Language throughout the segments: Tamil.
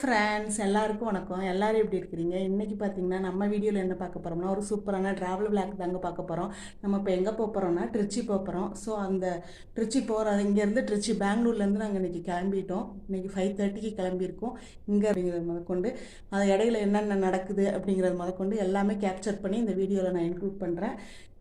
ஃப்ரெண்ட்ஸ் எல்லாருக்கும் வணக்கம். எல்லாரும் எப்படி இருக்கிறீங்க? இன்றைக்கி பார்த்தீங்கன்னா நம்ம வீடியோவில் என்ன பார்க்க போகிறோம்னா ஒரு சூப்பரான ட்ராவல் பிளாக் தாங்க பார்க்க போகிறோம். நம்ம இப்போ எங்கே போகிறோம்னா திருச்சி போகிறோம். ஸோ அந்த திருச்சி போகிற இங்கேருந்து திருச்சி பெங்களூர்லேருந்து நாங்கள் இன்றைக்கி கிளம்பிட்டோம். இன்றைக்கி 5:30க்கு கிளம்பியிருக்கோம். இங்கே அப்படிங்கிறது முதற்கொண்டு அது இடையில என்னென்ன நடக்குது அப்படிங்கிறது முதற்கொண்டு எல்லாமே கேப்சர் பண்ணி இந்த வீடியோவில் நான் இன்க்ளூட் பண்ணுறேன்.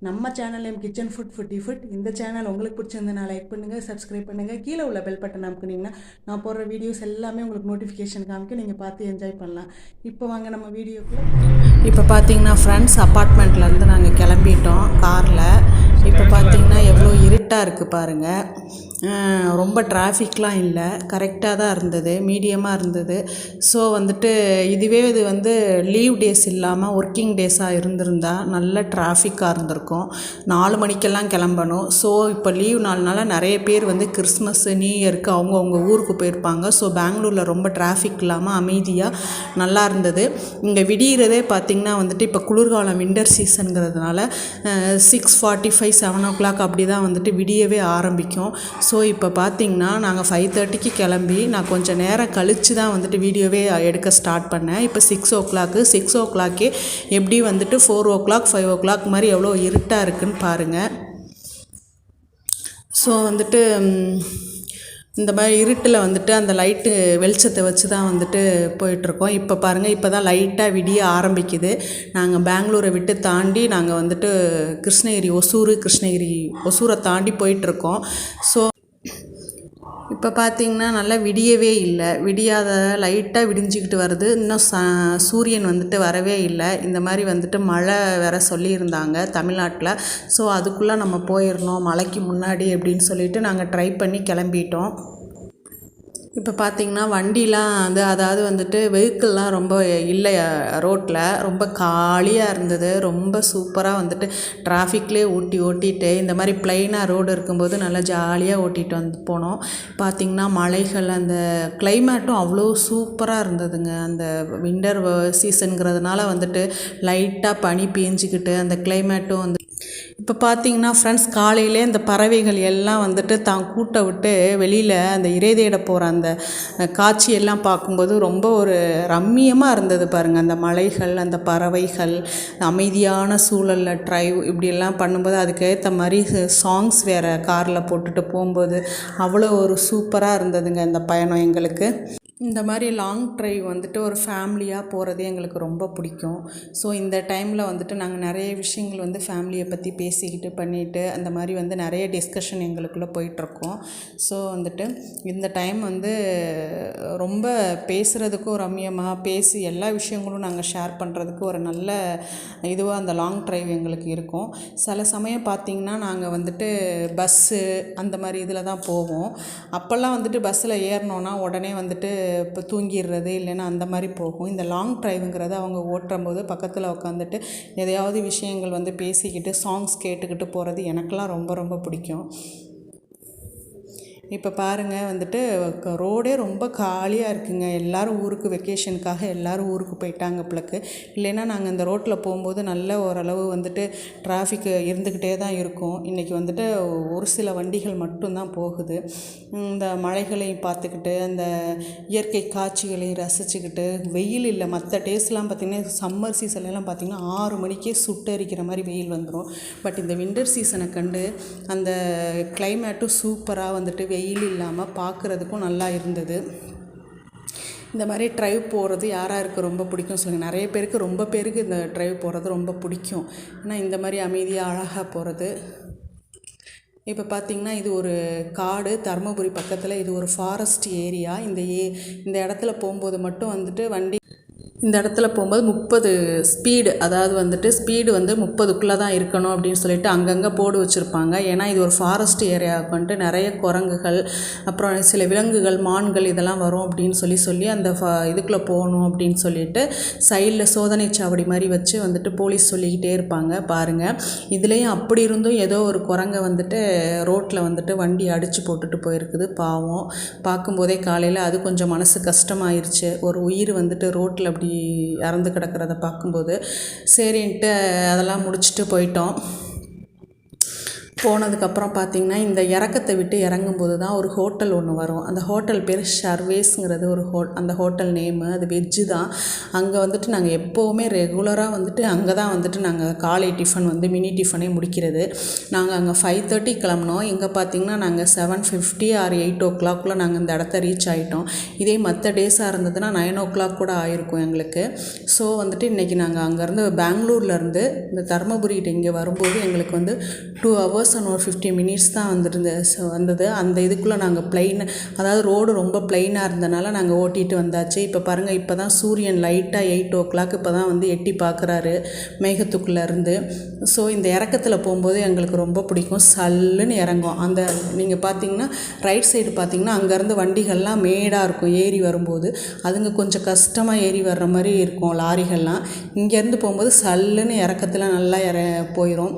நம்ம channel name kitchen food foodie food. இந்த சேனல் உங்களுக்கு பிடிச்சிருந்தா லைக் பண்ணுங்கள், சப்ஸ்கிரைப் பண்ணுங்கள். கீழே உள்ள பெல் பட்டன் அமுக்குனீங்கன்னா நான் போடுற வீடியோஸ் எல்லாமே உங்களுக்கு நோட்டிஃபிகேஷன் காமிக்க நீங்கள் பார்த்து என்ஜாய் பண்ணலாம். இப்போ வாங்க நம்ம வீடியோக்குள்ளே. இப்போ பார்த்தீங்கன்னா ஃப்ரெண்ட்ஸ் அப்பார்ட்மெண்ட்லேருந்து நாங்கள் கிளம்பிட்டோம் காரில். இப்போ பார்த்தீங்கன்னா எவ்வளோ இருட்டாக இருக்குது பாருங்கள். ரொம்ப டிராஃபிக்லாம் இல்லை, கரெக்டாக தான் இருந்தது, மீடியமாக இருந்தது. ஸோ வந்துட்டு இதுவே இது வந்து லீவ் டேஸ் இல்லாமல் ஒர்க்கிங் டேஸாக இருந்திருந்தா நல்ல டிராஃபிக்காக இருந்திருக்கும். 4 மணிக்கெல்லாம் கிளம்பணும். ஸோ இப்போ லீவ் நாள்னால நிறைய பேர் வந்து கிறிஸ்மஸ்ஸு நியூ இயருக்கு அவங்கவுங்க ஊருக்கு போயிருப்பாங்க. ஸோ பெங்களூரில் ரொம்ப டிராஃபிக் இல்லாமல் அமைதியாக நல்லா இருந்தது. இங்கே விடிகிறதே பார்த்திங்கன்னா வந்துட்டு இப்போ குளிர்காலம் வின்டர் சீசனுங்கிறதுனால 6:45 7 o'clock அப்படி தான் வந்துட்டு விடியவே ஆரம்பிக்கும். ஸோ இப்போ பார்த்திங்கன்னா நாங்கள் 5:30க்கு கிளம்பி நான் கொஞ்சம் நேரம் கழித்து தான் வந்துட்டு வீடியோவே எடுக்க ஸ்டார்ட் பண்ணேன். இப்போ 6 o'clock எப்படி வந்துட்டு 4 o'clock 5 o'clock மாதிரி எவ்வளோ இருட்டாக இருக்குதுன்னு பாருங்கள். ஸோ வந்துட்டு இந்த மாதிரி இருட்டில் வந்துட்டு அந்த லைட்டு வெளிச்சத்தை வச்சு தான் வந்துட்டு போயிட்டுருக்கோம். இப்போ பாருங்கள், இப்போ தான் லைட்டாக விடிய ஆரம்பிக்குது. நாங்கள் பெங்களூரை விட்டு தாண்டி நாங்கள் வந்துட்டு ஒசூரை தாண்டி போயிட்டுருக்கோம். ஸோ இப்போ பார்த்திங்கன்னா நல்லா விடியவே இல்லை, விடியாத லைட்டாக விடிஞ்சிக்கிட்டு வருது. இன்னும் சூரியன் வந்துட்டு வரவே இல்லை. இந்த மாதிரி வந்துட்டு மழை வேற சொல்லியிருந்தாங்க தமிழ்நாட்டில். ஸோ அதுக்குள்ளே நம்ம போயிடணும் மழைக்கு முன்னாடி அப்படின்னு சொல்லிட்டு நாங்கள் ட்ரை பண்ணி கிளம்பிட்டோம். இப்போ பார்த்திங்கன்னா வண்டிலாம் அதாவது வந்துட்டு வெஹிக்கிள்லாம் ரொம்ப இல்லை, ரோட்டில் ரொம்ப காலியாக இருந்தது. ரொம்ப சூப்பராக வந்துட்டு டிராஃபிக்லேயே ஓட்டிட்டு இந்த மாதிரி ப்ளைனாக ரோடு இருக்கும்போது நல்லா ஜாலியாக ஓட்டிகிட்டு போனோம். பார்த்திங்கன்னா மலைகள், அந்த கிளைமேட்டும் அவ்வளோ சூப்பராக இருந்ததுங்க. அந்த வின்டர் சீசனுங்கிறதுனால வந்துட்டு லைட்டாக பனி பேஞ்சிக்கிட்டு அந்த கிளைமேட்டும் வந்து இப்போ பார்த்திங்கன்னா ஃப்ரெண்ட்ஸ் காலையிலே அந்த பறவைகள் எல்லாம் வந்துட்டு தான் கூட்டை விட்டு வெளியில் அந்த இறை தேட போகிற அந்த காட்சியெல்லாம் பார்க்கும்போது ரொம்ப ஒரு ரம்மியமாக இருந்தது பாருங்கள். அந்த மலைகள், அந்த பறவைகள், அமைதியான சூழலில் ட்ரைவ் இப்படியெல்லாம் பண்ணும்போது அதுக்கேற்ற மாதிரி சாங்ஸ் வேறு காரில் போட்டுட்டு போகும்போது அவ்வளோ ஒரு சூப்பராக இருந்ததுங்க இந்த பயணம் எங்களுக்கு. இந்த மாதிரி லாங் ட்ரைவ் வந்துட்டு ஒரு ஃபேமிலியாக போகிறதே எங்களுக்கு ரொம்ப பிடிக்கும். ஸோ இந்த டைமில் வந்துட்டு நாங்கள் நிறைய விஷயங்கள் வந்து ஃபேமிலியை பற்றி பேசிக்கிட்டு பண்ணிவிட்டு அந்த மாதிரி வந்து நிறைய டிஸ்கஷன் எங்களுக்குள்ளே போயிட்டுருக்கோம். ஸோ வந்துட்டு இந்த டைம் வந்து ரொம்ப பேசுகிறதுக்கும் ரம்மியமாக பேசி எல்லா விஷயங்களும் நாங்கள் ஷேர் பண்ணுறதுக்கு ஒரு நல்ல இதுவாக அந்த லாங் ட்ரைவ் எங்களுக்கு இருக்கும். சில சமயம் பார்த்திங்கன்னா நாங்கள் வந்துட்டு பஸ்ஸு அந்த மாதிரி இதில் தான் போவோம். அப்போல்லாம் வந்துட்டு பஸ்ஸில் ஏறினோன்னா உடனே வந்துட்டு இப்போ தூங்கிடுறது இல்லைன்னா அந்த மாதிரி போகும். இந்த லாங் ட்ரைவுங்கிறது அவங்க ஓட்டும்போது பக்கத்தில் உட்காந்துட்டு எதையாவது விஷயங்கள் வந்து பேசிக்கிட்டு சாங்ஸ் கேட்டுக்கிட்டு போகிறது எனக்கெலாம் ரொம்ப ரொம்ப பிடிக்கும். இப்போ பாருங்கள் வந்துட்டு ரோடே ரொம்ப காலியாக இருக்குங்க. எல்லோரும் ஊருக்கு வெக்கேஷனுக்காக எல்லோரும் ஊருக்கு போயிட்டாங்க பிள்ளைக்கு. இல்லைன்னா நாங்கள் இந்த ரோட்டில் போகும்போது நல்ல ஓரளவு வந்துட்டு டிராஃபிக்கு இருந்துக்கிட்டே தான் இருக்கும். இன்றைக்கி வந்துட்டு ஒரு சில வண்டிகள் மட்டும்தான் போகுது. இந்த மலைகளையும் பார்த்துக்கிட்டு அந்த இயற்கை காட்சிகளையும் ரசிச்சுக்கிட்டு, வெயில் இல்லை மற்ற டேஸ்லாம் பார்த்திங்கன்னா சம்மர் சீசன்லாம் பார்த்திங்கன்னா 6 மணிக்கே சுட்டரிக்கிற மாதிரி வெயில் வந்துடும். பட் இந்த வின்டர் சீசனை கண்டு அந்த கிளைமேட்டும் சூப்பராக வந்துட்டு வெயில் இல்லாமல் பார்க்குறதுக்கும் நல்லா இருந்தது. இந்த மாதிரி ட்ரைவ் போகிறது யாருக்கு ரொம்ப பிடிக்கும் சொல்லுங்கள். நிறைய பேருக்கு ரொம்ப பேருக்கு இந்த ட்ரைவ் போகிறது ரொம்ப பிடிக்கும். ஏன்னா இந்த மாதிரி அமைதியாக அழகாக போகிறது. இப்போ பார்த்திங்கன்னா இது ஒரு காடு, தருமபுரி பக்கத்தில். இது ஒரு ஃபாரஸ்ட் ஏரியா. இந்த இடத்துல போகும்போது மட்டும் வந்துட்டு இந்த இடத்துல போகும்போது 30 ஸ்பீடு, அதாவது வந்துட்டு ஸ்பீடு வந்து 30க்குள்ளே தான் இருக்கணும் அப்படின்னு சொல்லிட்டு அங்கங்கே போர்டு வச்சுருப்பாங்க. ஏன்னா இது ஒரு ஃபாரஸ்ட் ஏரியாவுக்கு வந்துட்டு நிறைய குரங்குகள், அப்புறம் சில விலங்குகள், மான்கள் இதெல்லாம் வரும் அப்படின்னு சொல்லி அந்த இதுக்குள்ளே போகணும் அப்படின்னு சொல்லிட்டு சைடில் சோதனை சாவடி மாதிரி வச்சு வந்துட்டு போலீஸ் சொல்லிக்கிட்டே இருப்பாங்க பாருங்கள். இதுலேயும் அப்படி இருந்தும் ஏதோ ஒரு குரங்கை வந்துட்டு ரோட்டில் வந்துட்டு வண்டி அடித்து போட்டுட்டு போயிருக்குது. பாவம் பார்க்கும்போதே காலையில் அது கொஞ்சம் மனசு கஷ்டமாயிருச்சு. ஒரு உயிர் வந்துட்டு ரோட்டில் அப்படி இறந்து கிடக்கிறத பார்க்கும்போது சரின்ட்டு அதெல்லாம் முடிச்சுட்டு போயிட்டோம். போனதுக்கப்புறம் பார்த்திங்கன்னா இந்த இறக்கத்தை விட்டு இறங்கும்போது தான் ஒரு ஹோட்டல் ஒன்று வரும். அந்த ஹோட்டல் பேர் ஷர்வேஸ்ங்கிறது ஒரு அந்த ஹோட்டல் நேமு. அது வெஜ்ஜு தான். அங்கே வந்துட்டு நாங்கள் எப்போவுமே ரெகுலராக வந்துட்டு அங்கே தான் வந்துட்டு நாங்கள் காலை டிஃபன் வந்து மினி டிஃபனே முடிக்கிறது. நாங்கள் அங்கே 5:30 கிளம்பினோம். இங்கே பார்த்திங்கன்னா நாங்கள் 7:50 ஆர் 8 o'clock நாங்கள் இந்த இடத்த ரீச் ஆகிட்டோம். இதே மற்ற டேஸாக இருந்ததுன்னா 9 o'clock கூட ஆயிருக்கும் எங்களுக்கு. ஸோ வந்துட்டு இன்றைக்கி நாங்கள் அங்கேருந்து பெங்களூர்லேருந்து இந்த தருமபுரிகிட்ட இங்கே வரும்போது எங்களுக்கு வந்து 2 hours and ஒரு 50 minutes தான் வந்தது. அந்த இதுக்குள்ளே நாங்கள் அதாவது ரோடு ரொம்ப பிளைனாக இருந்தனால நாங்கள் ஓட்டிகிட்டு வந்தாச்சு. இப்போ பாருங்கள், இப்போ தான் சூரியன் லைட்டாக 8 o'clock இப்போ தான் வந்து எட்டி பார்க்குறாரு மேகத்துக்குள்ளேருந்து. ஸோ இந்த இறக்கத்தில் போகும்போது எங்களுக்கு ரொம்ப பிடிக்கும். சல்லுன்னு இறங்கும். அந்த நீங்கள் பார்த்தீங்கன்னா ரைட் சைடு பார்த்தீங்கன்னா அங்கேருந்து வண்டிகள்லாம் மேடாக இருக்கும். ஏறி வரும்போது அதுங்க கொஞ்சம் கஷ்டமாக ஏறி வர்ற மாதிரி இருக்கும் லாரிகள்லாம். இங்கேருந்து போகும்போது சல்லுன்னு இறக்கத்தில் நல்லா போயிடும்.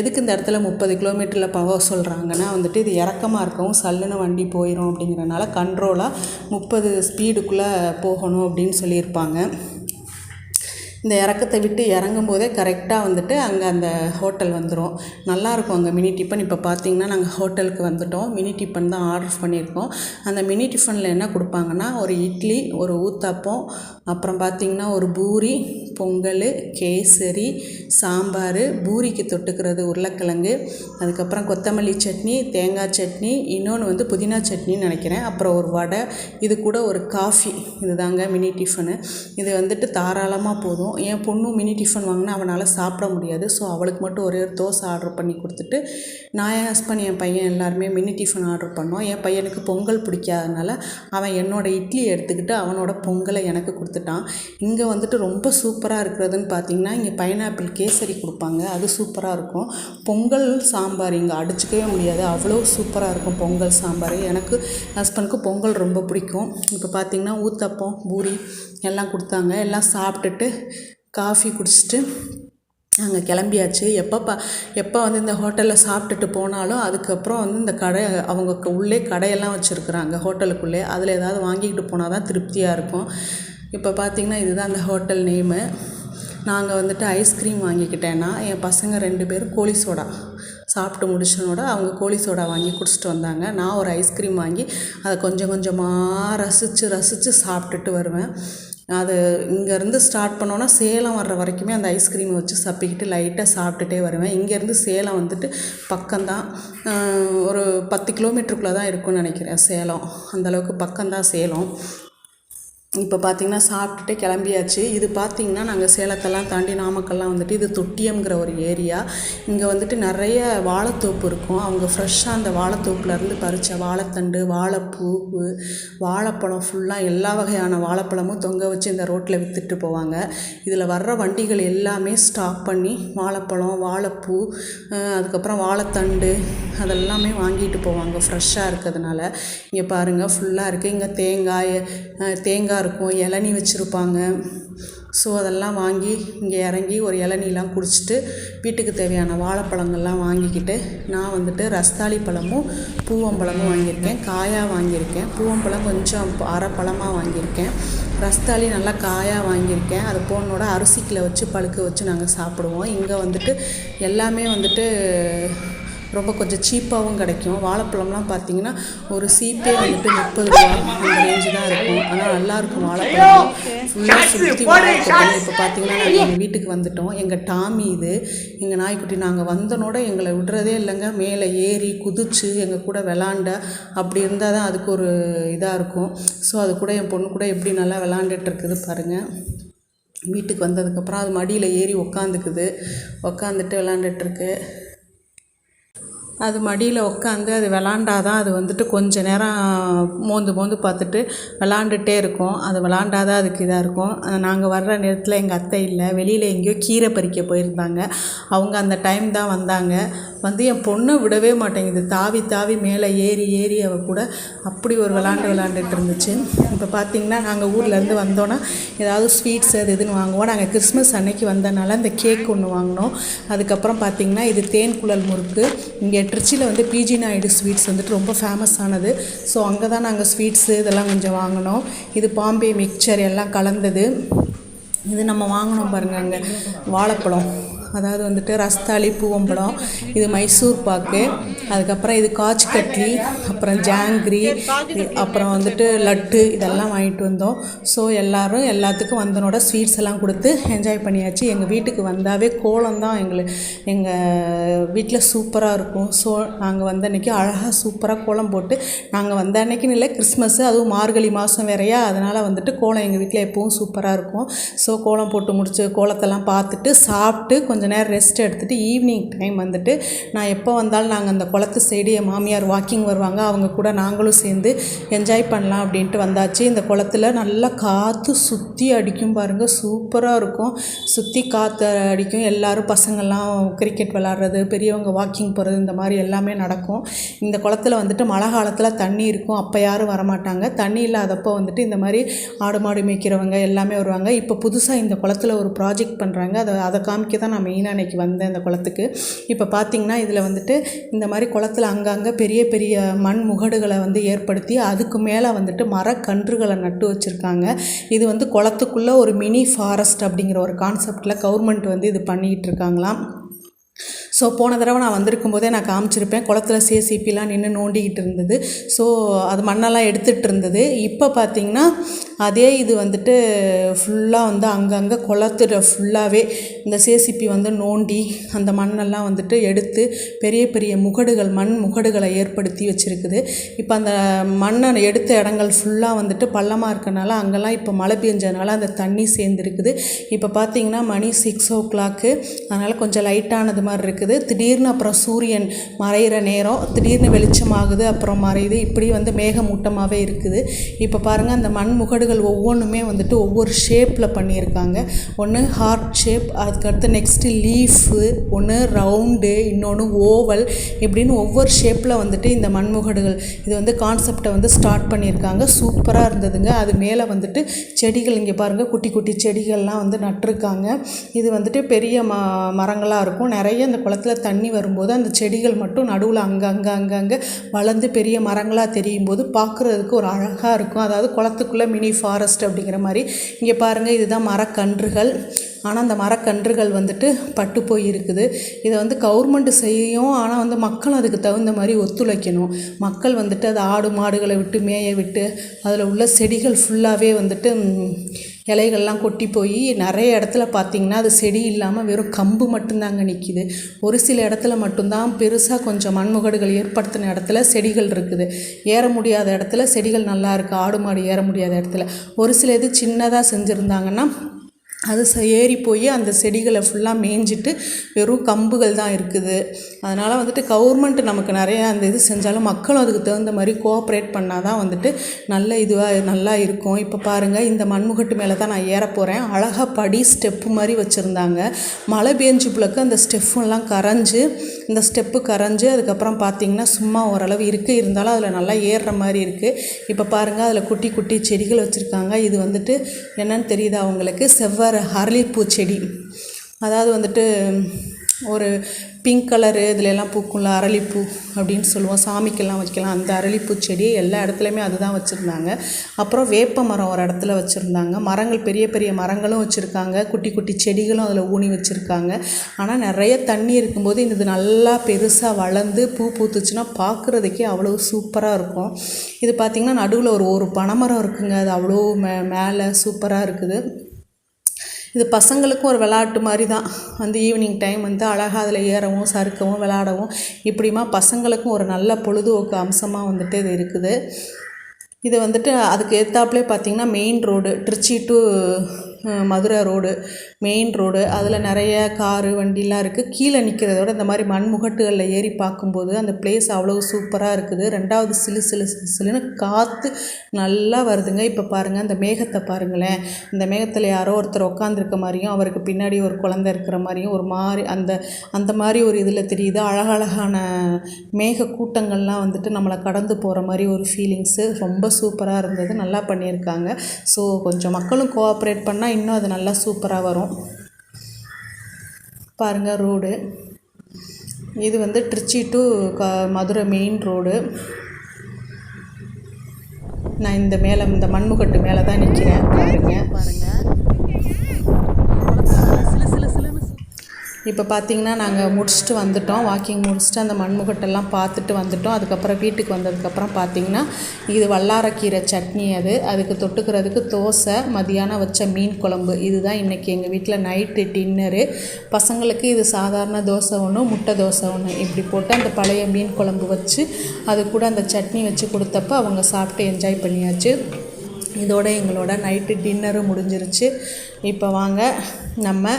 எதுக்கு இந்த இடத்துல 30 கிலோமீட்டரில் போக சொல்கிறாங்கன்னா வந்துட்டு இது இறக்கமாக இருக்கவும் சல்லுன்னு வண்டி போயிடும் அப்படிங்கிறனால கண்ட்ரோலாக 30 ஸ்பீடுக்குள்ளே போகணும் அப்படின்னு சொல்லியிருப்பாங்க. இந்த இறக்கத்தை விட்டு இறங்கும் போதே கரெக்டாக வந்துட்டு அங்கே அந்த ஹோட்டல் வந்துடும். நல்லாயிருக்கும் அங்கே மினி டிஃபன். இப்போ பார்த்திங்கன்னா நாங்கள் ஹோட்டலுக்கு வந்துவிட்டோம். மினி டிஃபன் தான் ஆர்டர் பண்ணியிருக்கோம். அந்த மினி டிஃபனில் என்ன கொடுப்பாங்கன்னா ஒரு இட்லி, ஒரு ஊத்தாப்பம், அப்புறம் பார்த்திங்கன்னா ஒரு பூரி, பொங்கல், கேசரி, சாம்பார், பூரிக்கு தொட்டுக்கிறது உருளைக்கிழங்கு, அதுக்கப்புறம் கொத்தமல்லி சட்னி, தேங்காய் சட்னி, இன்னொன்று வந்து புதினா சட்னின்னு நினைக்கிறேன், அப்புறம் ஒரு வடை, இது கூட ஒரு காஃபி. இதுதாங்க மினி டிஃபனு. இது வந்துட்டு தாராளமாக போதும். என் பொண்ணும் மினி டிஃபன் வாங்கினா அவனால் சாப்பிட முடியாது. ஸோ அவளுக்கு மட்டும் ஒரே ஒரு தோசை ஆர்டர் பண்ணி கொடுத்துட்டு நான், என் ஹஸ்பண்ட், என் பையன் எல்லாருமே மினி டிஃபன் ஆர்டர் பண்ணோம். என் பையனுக்கு பொங்கல் பிடிக்காதனால அவன் என்னோடய இட்லி எடுத்துக்கிட்டு அவனோட பொங்கலை எனக்கு கொடுத்துட்டான். இங்கே வந்துட்டு ரொம்ப சூப்பராக இருக்கிறதுன்னு பார்த்திங்கன்னா இங்கே பைனாப்பிள் கேசரி கொடுப்பாங்க. அது சூப்பராக இருக்கும். பொங்கல் சாம்பார் இங்கே அடிச்சிக்கவே முடியாது, அவ்வளோ சூப்பராக இருக்கும் பொங்கல் சாம்பார். எனக்கு ஹஸ்பண்டுக்கு பொங்கல் ரொம்ப பிடிக்கும். இப்போ பார்த்திங்கன்னா ஊத்தப்பம், பூரி எல்லாம் கொடுத்தாங்க. எல்லாம் சாப்பிட்டுட்டு காஃபி குடிச்சிட்டு நாங்கள் கிளம்பியாச்சு. எப்போ வந்து இந்த ஹோட்டலில் சாப்பிட்டுட்டு போனாலும் அதுக்கப்புறம் வந்து இந்த கடை, அவங்க உள்ளே கடையெல்லாம் வச்சுருக்குறாங்க ஹோட்டலுக்குள்ளே. அதில் ஏதாவது வாங்கிக்கிட்டு போனால் தான் திருப்தியாக இருக்கும். இப்போ பார்த்திங்கன்னா இதுதான் அந்த ஹோட்டல் நேமு. நாங்கள் வந்துட்டு ஐஸ்கிரீம் வாங்கிக்கிட்டேன்னா என் பசங்க 2 பேரும் கோழி சோடா சாப்பிட்டு முடிச்சனோட அவங்க கோழி சோடா வாங்கி குடிச்சிட்டு வந்தாங்க. நான் ஒரு ஐஸ்கிரீம் வாங்கி அதை கொஞ்சம் கொஞ்சமாக ரசித்து சாப்பிட்டுட்டு வருவேன். அது இங்கேருந்து ஸ்டார்ட் பண்ணோன்னா சேலம் வர்ற வரைக்குமே அந்த ஐஸ்கிரீமை வச்சு சப்பிக்கிட்டு லைட்டாக சாப்பிட்டுட்டே வருவேன். இங்கேருந்து சேலம் வந்துட்டு பக்கம்தான், ஒரு 10 கிலோமீட்டருக்குள்ளே தான் இருக்கும்னு நினைக்கிறேன் சேலம். அந்தளவுக்கு பக்கம்தான் சேலம். இப்போ பார்த்திங்கன்னா சாப்பிட்டுட்டு கிளம்பியாச்சு. இது பார்த்திங்கன்னா நாங்கள் சேலத்தெல்லாம் தாண்டி நாமக்கல்லாம் வந்துட்டு இது தொட்டியம்ங்கிற ஒரு ஏரியா. இங்கே வந்துட்டு நிறைய வாழைத்தோப்பு இருக்கும். அவங்க ஃப்ரெஷ்ஷாக அந்த வாழைத்தோப்புலேருந்து பறித்த வாழைத்தண்டு, வாழைப்பூ, வாழைப்பழம், ஃபுல்லாக எல்லா வகையான வாழைப்பழமும் தொங்க வச்சு இந்த ரோட்டில் விற்றுட்டு போவாங்க. இதில் வர்ற வண்டிகள் எல்லாமே ஸ்டாப் பண்ணி வாழைப்பழம், வாழைப்பூ, அதுக்கப்புறம் வாழைத்தண்டு அதெல்லாமே வாங்கிட்டு போவாங்க ஃப்ரெஷ்ஷாக இருக்கிறதுனால. இங்கே பாருங்கள் ஃபுல்லாக இருக்குது. இங்கே தேங்காய் இருக்கும், இளநீ வச்சுருப்பாங்க. ஸோ அதெல்லாம் வாங்கி இங்கே இறங்கி ஒரு இளநிலாம் குடிச்சிட்டு வீட்டுக்கு தேவையான வாழைப்பழங்கள்லாம் வாங்கிக்கிட்டு நான் வந்துட்டு ரஸ்தாளி பழமும் பூவம்பழமும் வாங்கியிருக்கேன். காயாக வாங்கியிருக்கேன். பூவம்பழம் கொஞ்சம் அரைப்பழமாக வாங்கியிருக்கேன். ரஸ்தாளி நல்லா காயாக வாங்கியிருக்கேன். அது போனோட அரிசிக்கில் வச்சு பழுக்க வச்சு நாங்கள் சாப்பிடுவோம். இங்கே வந்துட்டு எல்லாமே வந்துட்டு ரொம்ப கொஞ்சம் சீப்பாகவும் கிடைக்கும். வாழைப்பழம்லாம் பார்த்திங்கன்னா ஒரு சீப்பே வந்துட்டு 30 ரூபா அந்த ரேஞ்சு தான் இருக்கும். ஆனால் நல்லாயிருக்கும் வாழைப்பழம். ஃபுல்லாக சுற்றி வாழைப்பழம். இப்போ பார்த்திங்கன்னா நாங்கள் எங்கள் வீட்டுக்கு வந்துவிட்டோம். எங்கள் டாமி இது, எங்கள் நாய்க்குட்டி. நாங்கள் வந்தனோட எங்களை விடுறதே இல்லைங்க. மேலே ஏறி குதிச்சு எங்கள் கூட விளாண்ட அப்படி இருந்தால் தான் அதுக்கு ஒரு இதாக இருக்கும். ஸோ அது கூட என் பொண்ணு கூட எப்படி நல்லா விளாண்டுட்டு இருக்குது பாருங்கள். வீட்டுக்கு வந்ததுக்கப்புறம் அது மடியில் ஏறி உக்காந்துட்டு விளாண்டுட்டுருக்கு. அது மடியில் உட்காந்து அது விளாண்டாதான் அது வந்துட்டு கொஞ்சம் நேரம் மோந்து பார்த்துட்டு விளாண்டுட்டே இருக்கும். அது விளாண்டாதான் அதுக்கு இதாக இருக்கும். நாங்கள் வர்ற நேரத்தில் எங்கள் அத்தை இல்லை, வெளியில் எங்கேயோ கீரை பறிக்க போயிருந்தாங்க. அவங்க அந்த டைம் தான் வந்தாங்க. வந்து என் பொண்ணை விடவே மாட்டேங்குது. தாவி மேலே ஏறி அவள் கூட அப்படி ஒரு விளாண்டுட்டு இருந்துச்சு. இப்போ பார்த்திங்கன்னா நாங்கள் ஊர்லேருந்து வந்தோன்னா ஏதாவது ஸ்வீட்ஸ் அது இதுன்னு வாங்குவோம். நாங்கள் கிறிஸ்மஸ் அன்னைக்கு வந்தனால இந்த கேக் ஒன்று வாங்கினோம். அதுக்கப்புறம் பார்த்திங்கன்னா இது தேன் குழல் முறுக்கு. இங்கே திருச்சியில் வந்து பிஜி நாயுடு ஸ்வீட்ஸ் வந்துட்டு ரொம்ப ஃபேமஸ் ஆனது. ஸோ அங்கே தான் நாங்கள் ஸ்வீட்ஸு இதெல்லாம் கொஞ்சம் வாங்கினோம். இது பாம்பே மிக்சர் எல்லாம் கலந்தது. இது நம்ம வாங்கினோம் பாருங்கள். அங்கே வாழைப்பழம் அதாவது வந்துட்டு ரஸ்தாளி, பூவம்பழம், இது மைசூர் பாக்கு, அதுக்கப்புறம் இது காஜ் கட்லி, அப்புறம் ஜாங்கிரி, அப்புறம் வந்துட்டு லட்டு இதெல்லாம் வாங்கிட்டு வந்தோம். ஸோ எல்லோரும் எல்லாத்துக்கும் வந்தனோட ஸ்வீட்ஸ் எல்லாம் கொடுத்து என்ஜாய் பண்ணியாச்சு. எங்கள் வீட்டுக்கு வந்தாவே கோலம் தான் எங்கள் வீட்டில் சூப்பராக இருக்கும். ஸோ நாங்கள் வந்த அன்றைக்கி அழகாக சூப்பராக கோலம் போட்டு, நாங்கள் வந்த அன்றைக்கின்னு இல்லை, கிறிஸ்மஸ்ஸு அதுவும் மார்கழி மாதம் வேறையா, அதனால் வந்துட்டு கோலம் எங்கள் வீட்டில் எப்பவும் சூப்பராக இருக்கும். ஸோ கோலம் போட்டு முடிச்சு கோலத்தெல்லாம் பார்த்துட்டு சாப்பிட்டு கொஞ்சம் நேரம் ரெஸ்ட் எடுத்துகிட்டு ஈவினிங் டைம் வந்துட்டு நான் எப்போ வந்தாலும் நாங்கள் அந்த குளத்து சைடு என் மாமியார் வாக்கிங் வருவாங்க, அவங்க கூட நாங்களும் சேர்ந்து என்ஜாய் பண்ணலாம் அப்படின்ட்டு வந்தாச்சு. இந்த குளத்துல நல்லா காற்று சுற்றி அடிக்கும் பாருங்கள், சூப்பராக இருக்கும். சுற்றி காற்று அடிக்கும். எல்லோரும் பசங்கள்லாம் கிரிக்கெட் விளாட்றது, பெரியவங்க வாக்கிங் போகிறது, இந்த மாதிரி எல்லாமே நடக்கும். இந்த குளத்துல வந்துட்டு மழை காலத்தில் தண்ணி இருக்கும், அப்போ யாரும் வரமாட்டாங்க. தண்ணி இல்லாதப்போ வந்துட்டு இந்த மாதிரி ஆடு மாடு மேய்க்கிறவங்க எல்லாமே வருவாங்க. இப்போ புதுசாக இந்த குளத்துல ஒரு ப்ராஜெக்ட் பண்ணுறாங்க, அதை காமிக்க தான் நான் மெயினாக அன்றைக்கி வந்தேன் இந்த குளத்துக்கு. இப்போ பார்த்திங்கன்னா இதில் வந்துட்டு இந்த மாதிரி குளத்துல அங்கங்கே பெரிய பெரிய மண் முகடுகளை வந்து ஏற்படுத்தி அதுக்கு மேலே வந்துட்டு மரக்கன்றுகளை நட்டு வச்சுருக்காங்க. இது வந்து குளத்துக்குள்ளே ஒரு மினி ஃபாரஸ்ட் அப்படிங்கிற ஒரு கான்செப்டில் கவர்மெண்ட் வந்து இது பண்ணிக்கிட்டு இருக்காங்களாம். ஸோ போன தடவை நான் வந்திருக்கும் போதே நான் காமிச்சிருப்பேன், குளத்துல சேசிபிலாம் நின்று நோண்டிக்கிட்டு இருந்தது. ஸோ அது மண்ணெல்லாம் எடுத்துகிட்டு இருந்தது. இப்போ பார்த்திங்கன்னா அதே இது வந்துட்டு ஃபுல்லாக வந்து அங்கங்கே குளத்துல ஃபுல்லாகவே இந்த சேசிபி வந்து நோண்டி அந்த மண்ணெல்லாம் வந்துட்டு எடுத்து பெரிய பெரிய முகடுகள், மண் முகடுகளை ஏற்படுத்தி வச்சுருக்குது. இப்போ அந்த மண்ணை எடுத்த இடங்கள் ஃபுல்லாக வந்துட்டு பள்ளமாக இருக்கனால அங்கெல்லாம் இப்போ மழை பெஞ்சதுனால அந்த தண்ணி சேர்ந்துருக்குது. இப்போ பார்த்திங்கன்னா மணி 6 o'clock, அதனால் கொஞ்சம் லைட்டானது மாதிரி இருக்குது. திடீர்னு அப்புறம் சூரியன் மறைகிற நேரம், திடீர்னு வெளிச்சமாகுது, அப்புறம் மறையுது. இப்படி வந்து மேகமூட்டமாகவே இருக்குது. இப்போ பாருங்கள், அந்த மண் முகடுகள் ஒவ்வொன்றுமே வந்துட்டு ஒவ்வொரு ஷேப்பில் பண்ணியிருக்காங்க. ஒன்று ஹார்ட் ஷேப், அதுக்கடுத்து நெக்ஸ்ட்டு லீஃபு, ஒன்று ரவுண்டு, இன்னொன்று ஓவல், இப்படின்னு ஒவ்வொரு ஷேப்பில் வந்துட்டு இந்த மண்முகடுகள் இது வந்து கான்செப்டை வந்து ஸ்டார்ட் பண்ணியிருக்காங்க. சூப்பராக இருந்ததுங்க. அது மேலே வந்துட்டு செடிகள், இங்கே பாருங்கள், குட்டி குட்டி செடிகள்லாம் வந்து நட்டிருக்காங்க. இது வந்துட்டு பெரிய மரங்களாக இருக்கும். நிறைய இந்த குளத்தில் தண்ணி வரும்போது அந்த செடிகள் மட்டும் நடுவில் அங்கங்கே வளர்ந்து பெரிய மரங்களாக தெரியும் போது பார்க்குறதுக்கு ஒரு அழகாக இருக்கும். அதாவது குளத்துக்குள்ளே மினி ஃபாரஸ்ட் அப்படிங்கிற மாதிரி. இங்கே பாருங்கள், இதுதான் மரக்கன்றுகள். ஆனால் அந்த மரக்கன்றுகள் வந்துட்டு பட்டு போய் இருக்குது. இதை வந்து கவர்மெண்ட் செய்யும், ஆனால் வந்து மக்கள் அதுக்கு தகுந்த மாதிரி ஒத்துழைக்கணும். மக்கள் வந்துட்டு அது ஆடு மாடுகளை விட்டு மேய விட்டு அதில் உள்ள செடிகள் ஃபுல்லாகவே வந்துட்டு இலைகள்லாம் கொட்டி போய் நிறைய இடத்துல பார்த்திங்கன்னா அது செடி இல்லாமல் வெறும் கம்பு மட்டும்தாங்க நிற்கிது. ஒரு சில இடத்துல மட்டும்தான் பெருசாக கொஞ்சம் மண்முகடுகள் ஏற்படுத்தின இடத்துல செடிகள் இருக்குது. ஏற முடியாத இடத்துல செடிகள் நல்லா இருக்குது, ஆடு மாடு ஏற முடியாத இடத்துல. ஒரு சில இது சின்னதாக செஞ்சுருந்தாங்கன்னா அது ஏறி போய் அந்த செடிகளை ஃபுல்லாக மேய்ஞ்சிட்டு வெறும் கம்புகள் தான் இருக்குது. அதனால் வந்துட்டு கவர்மெண்ட் நமக்கு நிறையா அந்த இது செஞ்சாலும் மக்களும் அதுக்கு தகுந்த மாதிரி கோஆப்ரேட் பண்ணால் தான் வந்துட்டு நல்ல இதுவாக நல்லா இருக்கும். இப்போ பாருங்கள், இந்த மண்முகட்டு மேலே தான் நான் ஏற போகிறேன். அழகாக படி ஸ்டெப்பு மாதிரி வச்சுருந்தாங்க. மழை பெஞ்சு பிள்ளைக்கு அந்த ஸ்டெப்புலாம் கரைஞ்சி, இந்த ஸ்டெப்பு கரைஞ்சி அதுக்கப்புறம் பார்த்திங்கன்னா சும்மா ஓரளவு இருக்குது, இருந்தாலும் அதில் நல்லா ஏறுற மாதிரி இருக்குது. இப்போ பாருங்கள், அதில் குட்டி குட்டி செடிகள் வச்சுருக்காங்க. இது வந்துட்டு என்னன்னு தெரியுதா அவங்களுக்கு? செவ்வாறு அரளிப்பூ செடி. அதாவது வந்துட்டு ஒரு பிங்க் கலரு இதிலெல்லாம் பூக்கும்ல, அரளிப்பூ அப்படின்னு சொல்லுவோம், சாமிக்கெல்லாம் வைக்கலாம். அந்த அரளிப்பூ செடி எல்லா இடத்துலையுமே அதுதான் வச்சுருந்தாங்க. அப்புறம் வேப்ப மரம் ஒரு இடத்துல வச்சுருந்தாங்க. மரங்கள், பெரிய பெரிய மரங்களும் வச்சுருக்காங்க, குட்டி குட்டி செடிகளும் அதில் ஊனி வச்சுருக்காங்க. ஆனால் நிறைய தண்ணி இருக்கும்போது இது நல்லா பெருசாக வளர்ந்து பூ பூத்துச்சுன்னா பார்க்குறதுக்கே அவ்வளோ சூப்பராக இருக்கும். இது பார்த்திங்கன்னா நடுவில் ஒரு பனைமரம் இருக்குங்க, அது அவ்வளோ மேலே சூப்பராக இருக்குது. இது பசங்களுக்கும் ஒரு விளையாட்டு மாதிரி தான். வந்து ஈவினிங் டைம் வந்து அழகாக அதில் ஏறவும் சறுக்கவும் விளையாடவும் இப்படிமா பசங்களுக்கும் ஒரு நல்ல பொழுதுபோக்கு அம்சமாக வந்துட்டு இது இருக்குது. இது வந்துட்டு அதுக்கு ஏற்றாப்புலே பார்த்திங்கன்னா main road, Tiruchi to Madurai road, main road. அதில் நிறைய காரு வண்டிலாம் இருக்குது. கீழே நிற்கிறதோட இந்த மாதிரி மண்முகட்டுகளில் ஏறி பார்க்கும்போது அந்த பிளேஸ் அவ்வளோ சூப்பராக இருக்குது. ரெண்டாவது சிலுன்னு காற்று நல்லா வருதுங்க. இப்போ பாருங்கள், அந்த மேகத்தை பாருங்களேன். இந்த மேகத்தில் யாரோ ஒருத்தர் உட்காந்துருக்க மாதிரியும் அவருக்கு பின்னாடி ஒரு குழந்தை இருக்கிற மாதிரியும் ஒரு மாதிரி அந்த மாதிரி ஒரு இதில் தெரியுது. அழகழகான மேக கூட்டங்கள்லாம் வந்துட்டு நம்மளை கடந்து போகிற மாதிரி ஒரு ஃபீலிங்ஸு. ரொம்ப சூப்பராக இருந்தது, நல்லா பண்ணியிருக்காங்க. ஸோ கொஞ்சம் மக்களும் கோஆப்ரேட் பண்ணால் இன்னும் அது நல்லா சூப்பராக வரும். பாருங்கள் ரோடு, இது வந்து Tiruchi to Madurai main road. நான் இந்த மண்முகட்டு மேலே தான் நிற்கிறேன். பாருங்கள் இப்போ பார்த்திங்கன்னா நாங்கள் முடிச்சுட்டு வந்துட்டோம், வாக்கிங் முடிச்சுட்டு அந்த மண்முகட்டெல்லாம் பார்த்துட்டு வந்துட்டோம். அதுக்கப்புறம் வீட்டுக்கு வந்ததுக்கப்புறம் பார்த்திங்கன்னா இது வல்லாரக்கீரை சட்னி, அதுக்கு தொட்டுக்கிறதுக்கு தோசை, மதியானம் வச்ச மீன் குழம்பு. இதுதான் இன்றைக்கி எங்கள் வீட்டில் நைட்டு டின்னரு. பசங்களுக்கு இது சாதாரண தோசை ஒன்று, முட்டை தோசை ஒன்று இப்படி போட்டு அந்த பழைய மீன் குழம்பு வச்சு அது கூட அந்த சட்னி வச்சு கொடுத்தப்ப அவங்க சாப்பிட்டு என்ஜாய் பண்ணியாச்சு. இதோட எங்களோட நைட்டு டின்னரும் முடிஞ்சிருச்சு. இப்போ வாங்க நம்ம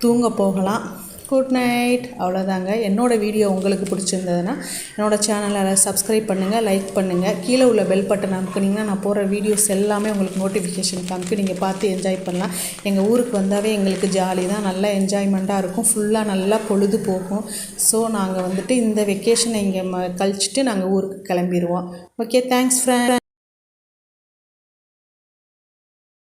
தூங்க போகலாம். Good night. அவ்வளோதாங்க. என்னோடய வீடியோ உங்களுக்கு பிடிச்சிருந்ததுன்னா என்னோடய சேனலை சப்ஸ்கிரைப் பண்ணுங்கள், லைக் பண்ணுங்கள். கீழே உள்ள பெல் பட்டன் அமுக்குனிங்கன்னா நான் போகிற வீடியோஸ் எல்லாமே உங்களுக்கு நோட்டிஃபிகேஷன் காமிக்கு, நீங்கள் பார்த்து என்ஜாய் பண்ணலாம். எங்கள் ஊருக்கு வந்தாவே எங்களுக்கு ஜாலி தான், நல்லா என்ஜாய்மெண்ட்டாக இருக்கும், ஃபுல்லாக நல்லா பொழுது போகும். ஸோ நாங்கள் வந்துட்டு இந்த வெக்கேஷனை இங்கே கழிச்சிட்டு நாங்கள் ஊருக்கு கிளம்பிடுவோம். Okay, thanks friend.